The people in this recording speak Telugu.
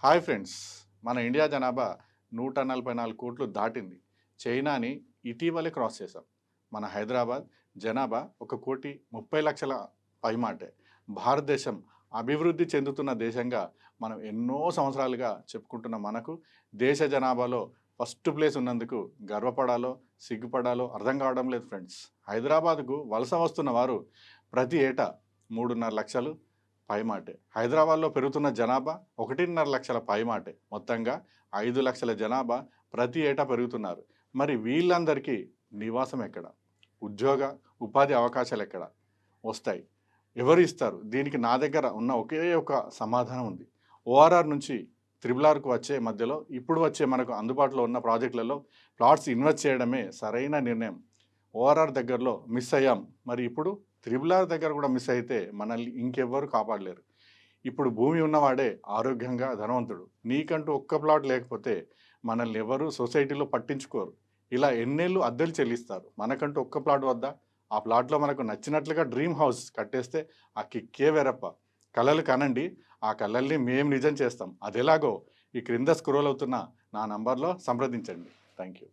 హాయ్ ఫ్రెండ్స్, మన ఇండియా జనాభా 144 కోట్లు దాటింది. చైనాని ఇటీవలే క్రాస్ చేశాం. మన హైదరాబాద్ జనాభా 1,30,00,000 పైమాటే. భారతదేశం అభివృద్ధి చెందుతున్న దేశంగా మనం ఎన్నో సంవత్సరాలుగా చెప్పుకుంటున్న మనకు దేశ జనాభాలో ఫస్ట్ ప్లేస్ ఉన్నందుకు గర్వపడాలో సిగ్గుపడాలో అర్థం కావడం లేదు ఫ్రెండ్స్. హైదరాబాద్కు వలస వస్తున్న వారు ప్రతి ఏటా 3.5 లక్షలు పైమాటే. హైదరాబాద్లో పెరుగుతున్న జనాభా 1.5 లక్షల పైమాటే. మొత్తంగా 5 లక్షల జనాభా ప్రతి ఏటా పెరుగుతున్నారు. మరి వీళ్ళందరికీ నివాసం ఎక్కడ? ఉద్యోగ ఉపాధి అవకాశాలు ఎక్కడ వస్తాయి? ఎవరు ఇస్తారు? దీనికి నా దగ్గర ఉన్న ఒకే ఒక సమాధానం ఉంది. ఓఆర్ఆర్ నుంచి త్రిబుల్ ఆర్కు వచ్చే మధ్యలో ఇప్పుడు వచ్చే మనకు అందుబాటులో ఉన్న ప్రాజెక్టులలో ప్లాట్స్ ఇన్వెస్ట్ చేయడమే సరైన నిర్ణయం. ఓఆర్ఆర్ దగ్గరలో మిస్ అయ్యాం, మరి ఇప్పుడు త్రిబుల్ ఆర్ దగ్గర కూడా మిస్ అయితే మనల్ని ఇంకెవ్వరు కాపాడలేరు. ఇప్పుడు భూమి ఉన్నవాడే ఆరోగ్యంగా ధనవంతుడు. నీకంటూ ఒక్క ప్లాట్ లేకపోతే మనల్ని ఎవరు సొసైటీలో పట్టించుకోరు. ఇలా ఎన్నేళ్ళు అద్దెలు చెల్లిస్తారు. మనకంటూ ఒక్క ప్లాట్ వద్ద ఆ ప్లాట్లో మనకు నచ్చినట్లుగా డ్రీమ్ హౌస్ కట్టేస్తే ఆ కిక్కే వేరప్ప. కలలు కనండి, ఆ కలల్ని మేము నిజం చేస్తాం. అది ఎలాగో ఈ క్రింద స్క్రోల్ అవుతున్న నా నంబర్లో సంప్రదించండి. Thank you.